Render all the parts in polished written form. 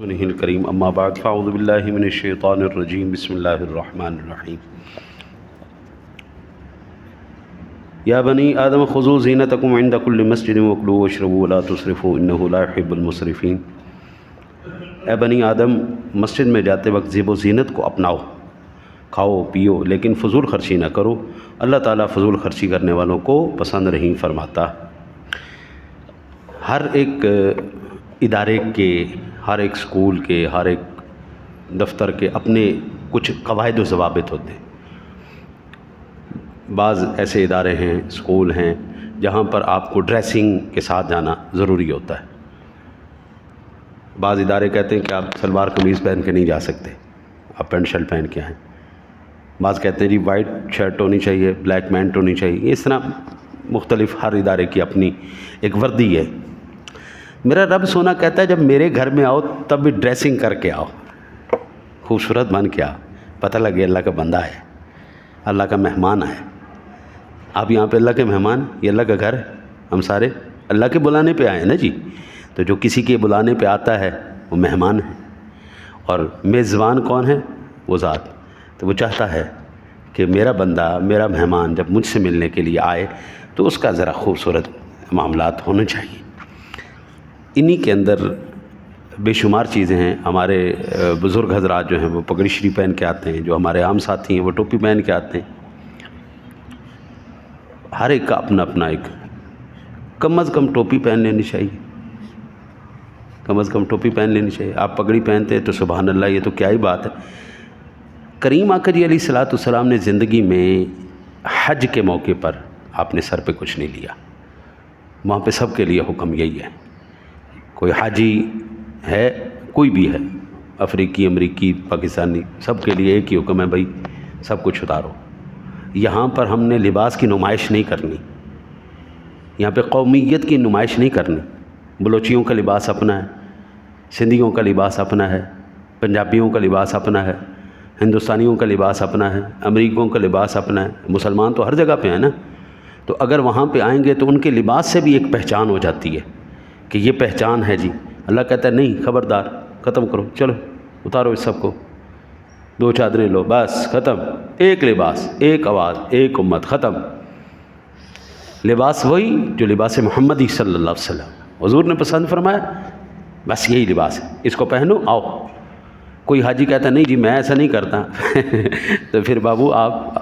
الکریم اما بعد فاعوذ باللہ من الشیطان الرجیم بسم اللہ الرحمن الرحیم یا بنی آدم خذوا زینتکم عند کل مسجد وکلوا واشربوا ولا تسرفوا انہ لا يحب المسرفین۔ اے بنی آدم، مسجد میں جاتے وقت زیب و زینت کو اپناؤ، کھاؤ پیو لیکن فضول خرچی نہ کرو، اللہ تعالیٰ فضول خرچی کرنے والوں کو پسند نہیں فرماتا۔ ہر ایک ادارے کے، ہر ایک اسکول کے، ہر ایک دفتر کے اپنے کچھ قواعد و ضوابط ہوتے ہیں۔ بعض ایسے ادارے ہیں، اسکول ہیں جہاں پر آپ کو ڈریسنگ کے ساتھ جانا ضروری ہوتا ہے۔ بعض ادارے کہتے ہیں کہ آپ سلوار قمیض پہن کے نہیں جا سکتے، آپ پینٹ شرٹ پہن کے آئیں۔ بعض کہتے ہیں جی وائٹ شرٹ ہونی چاہیے، بلیک پینٹ ہونی چاہیے۔ اس طرح مختلف ہر ادارے کی اپنی ایک وردی ہے۔ میرا رب سونا کہتا ہے جب میرے گھر میں آؤ تب بھی ڈریسنگ کر کے آؤ، خوبصورت بن کے آؤ، پتہ لگے اللہ کا بندہ ہے، اللہ کا مہمان ہے۔ آپ یہاں پہ اللہ کے مہمان، یہ اللہ کا گھر ہے، ہم سارے اللہ کے بلانے پہ آئے ہیں نا جی۔ تو جو کسی کے بلانے پہ آتا ہے وہ مہمان ہے، اور میزبان کون ہے؟ وہ ذات۔ تو وہ چاہتا ہے کہ میرا بندہ، میرا مہمان جب مجھ سے ملنے کے لیے آئے تو اس کا ذرا خوبصورت معاملات ہونے چاہیے۔ انہی کے اندر بے شمار چیزیں ہیں۔ ہمارے بزرگ حضرات جو ہیں وہ پگڑی شریف پہن کے آتے ہیں، جو ہمارے عام ساتھی ہیں وہ ٹوپی پہن کے آتے ہیں۔ ہر ایک کا اپنا اپنا ایک، کم از کم ٹوپی پہن لینی چاہیے، کم از کم ٹوپی پہن لینی چاہیے۔ آپ پگڑی پہنتے ہیں تو سبحان اللہ، یہ تو کیا ہی بات ہے۔ کریم آقا جی علیہ الصلوۃ والسلام نے زندگی میں حج کے موقع پر آپ نے سر پہ کچھ نہیں لیا۔ وہاں پہ سب کے لیے حکم یہی ہے، کوئی حاجی ہے، کوئی بھی ہے، افریقی، امریکی، پاکستانی، سب کے لیے ایک ہی حکم ہے، بھائی سب کچھ اتارو۔ یہاں پر ہم نے لباس کی نمائش نہیں کرنی، یہاں پہ قومیت کی نمائش نہیں کرنی۔ بلوچیوں کا لباس اپنا ہے، سندھیوں کا لباس اپنا ہے، پنجابیوں کا لباس اپنا ہے، ہندوستانیوں کا لباس اپنا ہے، امریکیوں کا لباس اپنا ہے۔ مسلمان تو ہر جگہ پہ ہیں نا، تو اگر وہاں پہ آئیں گے تو ان کے لباس سے بھی ایک پہچان ہو جاتی ہے کہ یہ پہچان ہے جی۔ اللہ کہتا ہے نہیں، خبردار، ختم کرو، چلو اتارو اس سب کو، دو چادریں لو، بس ختم، ایک لباس، ایک آواز، ایک امت، ختم۔ لباس وہی جو لباس محمدی صلی اللہ علیہ وسلم حضور نے پسند فرمایا، بس یہی لباس ہے، اس کو پہنو، آؤ۔ کوئی حاجی کہتا نہیں جی میں ایسا نہیں کرتا تو پھر بابو آپ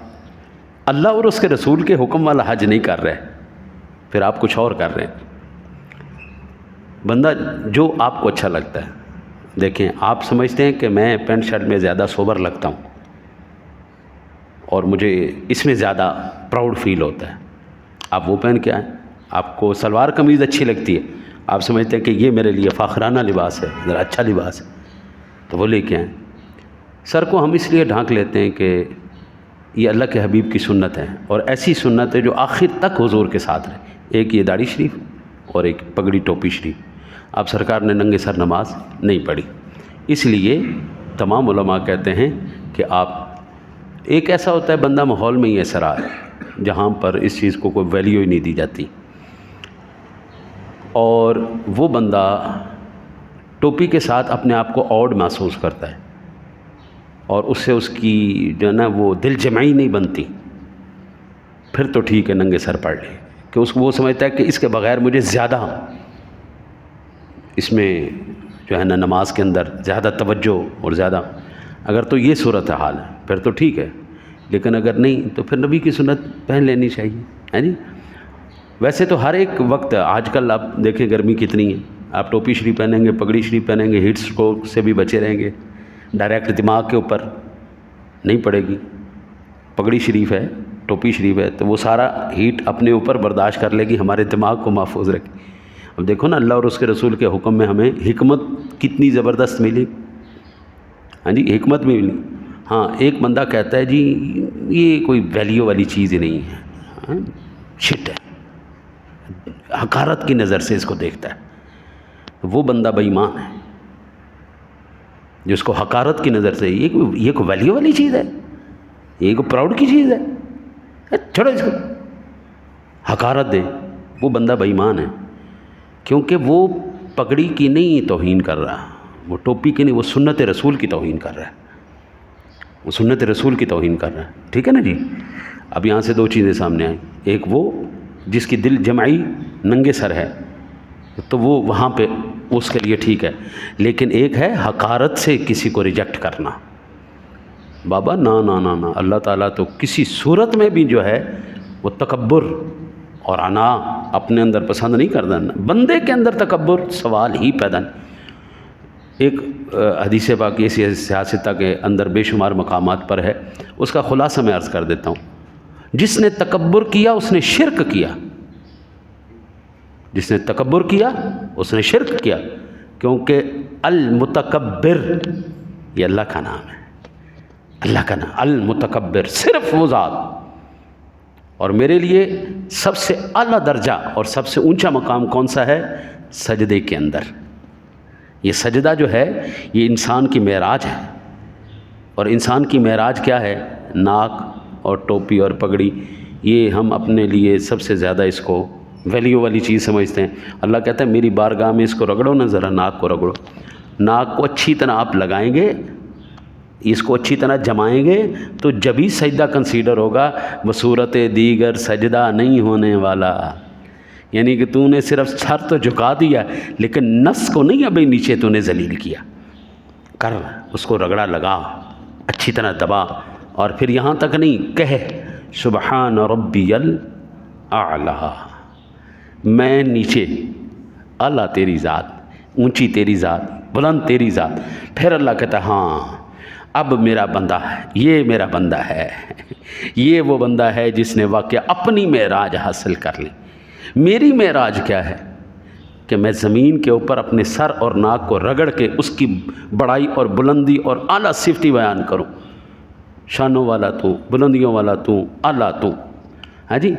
اللہ اور اس کے رسول کے حکم والا حج نہیں کر رہے، پھر آپ کچھ اور کر رہے ہیں۔ بندہ جو آپ کو اچھا لگتا ہے، دیکھیں آپ سمجھتے ہیں کہ میں پینٹ شرٹ میں زیادہ سوبر لگتا ہوں اور مجھے اس میں زیادہ پراؤڈ فیل ہوتا ہے، آپ وہ پہن کے آئیں۔ آپ کو سلوار قمیض اچھی لگتی ہے، آپ سمجھتے ہیں کہ یہ میرے لیے فاخرانہ لباس ہے، ذرا اچھا لباس ہے، تو وہ لے کے آئیں۔ سر کو ہم اس لیے ڈھانک لیتے ہیں کہ یہ اللہ کے حبیب کی سنت ہے، اور ایسی سنت ہے جو آخر تک حضور کے ساتھ رہے۔ ایک یہ داڑھی شریف اور ایک پگڑی ٹوپی شریف۔ آپ سرکار نے ننگے سر نماز نہیں پڑھی، اس لیے تمام علماء کہتے ہیں کہ آپ، ایک ایسا ہوتا ہے بندہ ماحول میں ہی ایسا رہا ہے جہاں پر اس چیز کو کوئی ویلیو ہی نہیں دی جاتی، اور وہ بندہ ٹوپی کے ساتھ اپنے آپ کو آڈ محسوس کرتا ہے، اور اس سے اس کی جو ہے نا وہ دل جمعی نہیں بنتی۔ پھر تو ٹھیک ہے ننگے سر پڑھ لے، کہ اس کو وہ سمجھتا ہے کہ اس کے بغیر مجھے زیادہ اس میں جو ہے نا نماز کے اندر زیادہ توجہ اور زیادہ، اگر تو یہ صورت حال ہے پھر تو ٹھیک ہے، لیکن اگر نہیں تو پھر نبی کی سنت پہن لینی چاہیے، ہے جی۔ ویسے تو ہر ایک وقت، آج کل آپ دیکھیں گرمی کتنی ہے، آپ ٹوپی شریف پہنیں گے، پگڑی شریف پہنیں گے، ہیٹ اسٹروک سے بھی بچے رہیں گے، ڈائریکٹ دماغ کے اوپر نہیں پڑے گی۔ پگڑی شریف ہے، ٹوپی شریف ہے، تو وہ سارا ہیٹ اپنے اوپر برداشت کر لے گی، ہمارے دماغ کو محفوظ رکھے۔ اب دیکھو نا اللہ اور اس کے رسول کے حکم میں ہمیں حکمت کتنی زبردست ملی، ہاں جی، حکمت بھی ملی۔ ہاں ایک بندہ کہتا ہے جی یہ کوئی ویلیو والی چیز ہی نہیں ہے، شٹ ہے، حقارت کی نظر سے اس کو دیکھتا ہے، وہ بندہ بے ایمان ہے جو اس کو حقارت کی نظر سے، یہ کوئی ویلیو والی چیز ہے، یہ کوئی پراؤڈ کی چیز ہے، چھوڑو اس کو، حقارت دے، وہ بندہ بے ایمان ہے، کیونکہ وہ پگڑی کی نہیں توہین کر رہا، وہ ٹوپی کی نہیں، وہ سنت رسول کی توہین کر رہا ہے، وہ سنت رسول کی توہین کر رہا ہے، ٹھیک ہے نا جی. اب یہاں سے دو چیزیں سامنے آئیں، ایک وہ جس کی دل جمعی ننگے سر ہے تو وہ وہاں پہ اس کے لیے ٹھیک ہے، لیکن ایک ہے حقارت سے کسی کو ریجیکٹ کرنا. بابا نا نا نا نا، اللہ تعالیٰ تو کسی صورت میں بھی جو ہے وہ تکبر اور انا اپنے اندر پسند نہیں کرتا. بندے کے اندر تکبر سوال ہی پیدا نہیں. ایک حدیث پاک ایسی سیاستہ کے اندر بے شمار مقامات پر ہے، اس کا خلاصہ میں عرض کر دیتا ہوں. جس نے تکبر کیا اس نے شرک کیا، جس نے تکبر کیا اس نے شرک کیا، کیونکہ المتکبر یہ اللہ کا نام ہے، اللہ کا نام المتکبر، صرف وہ ذات. اور میرے لیے سب سے اعلیٰ درجہ اور سب سے اونچا مقام کون سا ہے؟ سجدے کے اندر. یہ سجدہ جو ہے یہ انسان کی معراج ہے. اور انسان کی معراج کیا ہے؟ ناک اور ٹوپی اور پگڑی. یہ ہم اپنے لیے سب سے زیادہ اس کو ویلیو والی چیز سمجھتے ہیں. اللہ کہتا ہے میری بارگاہ میں اس کو رگڑو نا، ذرا ناک کو رگڑو. ناک کو اچھی طرح آپ لگائیں گے، اس کو اچھی طرح جمائیں گے تو جبھی سجدہ کنسیڈر ہوگا. بصورت دیگر سجدہ نہیں ہونے والا، یعنی کہ تو نے صرف سر تو جھکا دیا لیکن نفس کو نہیں ابھی نیچے تو نے ذلیل کیا. کر اس کو رگڑا لگا، اچھی طرح دبا، اور پھر یہاں تک نہیں، کہہ سبحان ربی الاعلیٰ، میں نیچے، اعلیٰ تیری ذات، اونچی تیری ذات، بلند تیری ذات. پھر اللہ کہتا ہے ہاں اب میرا بندہ ہے، یہ میرا بندہ ہے، یہ وہ بندہ ہے جس نے واقعہ اپنی معراج حاصل کر لی. میری معراج کیا ہے کہ میں زمین کے اوپر اپنے سر اور ناک کو رگڑ کے اس کی بڑائی اور بلندی اور اعلیٰ صفتی بیان کروں. شانوں والا تو، بلندیوں والا تو، اعلیٰ تو. ہاں جی،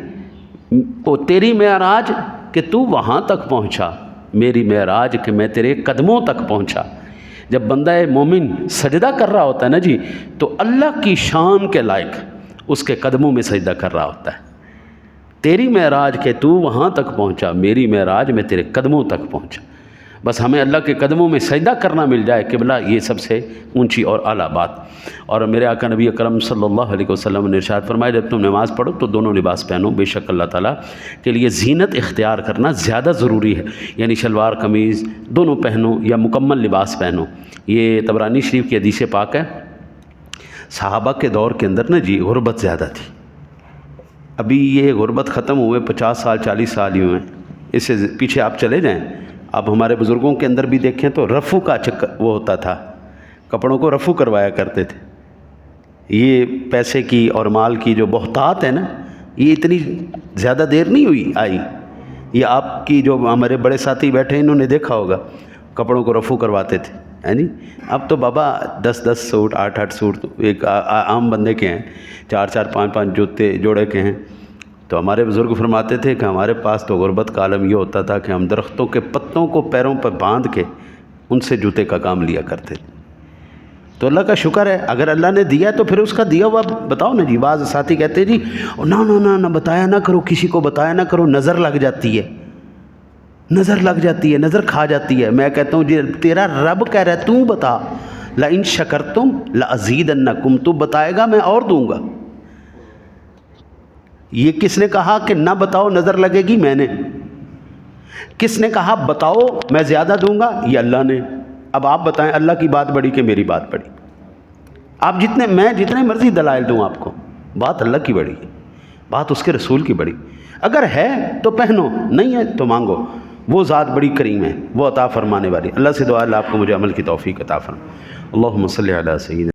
وہ تیری معراج کہ تو وہاں تک پہنچا، میری معراج کہ میں تیرے قدموں تک پہنچا. جب بندہ مومن سجدہ کر رہا ہوتا ہے نا جی، تو اللہ کی شان کے لائق اس کے قدموں میں سجدہ کر رہا ہوتا ہے. تیری معراج کہ تو وہاں تک پہنچا، میری معراج میں تیرے قدموں تک پہنچا. بس ہمیں اللہ کے قدموں میں سجدہ کرنا مل جائے قبلہ، یہ سب سے اونچی اور اعلیٰ بات. اور میرے آقا نبی اکرم صلی اللہ علیہ وسلم نے ارشاد فرمایا جب تم نماز پڑھو تو دونوں لباس پہنو، بے شک اللہ تعالیٰ کے لیے زینت اختیار کرنا زیادہ ضروری ہے، یعنی شلوار قمیض دونوں پہنو یا مکمل لباس پہنو. یہ طبرانی شریف کی حدیث پاک ہے. صحابہ کے دور کے اندر نا جی غربت زیادہ تھی. ابھی یہ غربت ختم ہوئے 50 سال 40 سال ہی ہوئے ہیں. اس سے پیچھے آپ چلے جائیں، آپ ہمارے بزرگوں کے اندر بھی دیکھیں تو رفو کا وہ ہوتا تھا، کپڑوں کو رفو کروایا کرتے تھے. یہ پیسے کی اور مال کی جو بہتات ہے نا، یہ اتنی زیادہ دیر نہیں ہوئی آئی. یہ آپ کی جو ہمارے بڑے ساتھی بیٹھے انہوں نے دیکھا ہوگا، کپڑوں کو رفو کرواتے تھے، ہے نہیں. اب تو بابا 10 سوٹ 8 سوٹ ایک عام بندے کے ہیں، 4 5 جوتے جوڑے کے ہیں. تو ہمارے بزرگ فرماتے تھے کہ ہمارے پاس تو غربت کا عالم یہ ہوتا تھا کہ ہم درختوں کے پتوں کو پیروں پر باندھ کے ان سے جوتے کا کام لیا کرتے. تو اللہ کا شکر ہے اگر اللہ نے دیا تو پھر اس کا دیا ہوا بتاؤ نا جی. بعض ساتھی کہتے جی نہ بتایا نہ کرو، کسی کو بتایا نہ کرو، نظر لگ جاتی ہے، نظر لگ جاتی ہے، نظر کھا جاتی ہے. میں کہتا ہوں جی تیرا رب کہہ رہا ہے تو بتا، لئن شکرتم لازیدنکم، تو بتائے گا میں اور دوں گا. یہ کس نے کہا کہ نہ بتاؤ نظر لگے گی؟ میں نے. کس نے کہا بتاؤ میں زیادہ دوں گا؟ یہ اللہ نے. اب آپ بتائیں اللہ کی بات بڑی کہ میری بات بڑی؟ آپ میں جتنے مرضی دلائل دوں آپ کو، بات اللہ کی بڑی ہے، بات اس کے رسول کی بڑی. اگر ہے تو پہنو، نہیں ہے تو مانگو. وہ ذات بڑی کریم ہے، وہ عطا فرمانے والی. اللہ سے دعا اللہ آپ کو مجھے عمل کی توفیق عطا فرمائے. اللہم صلی علی سیدنا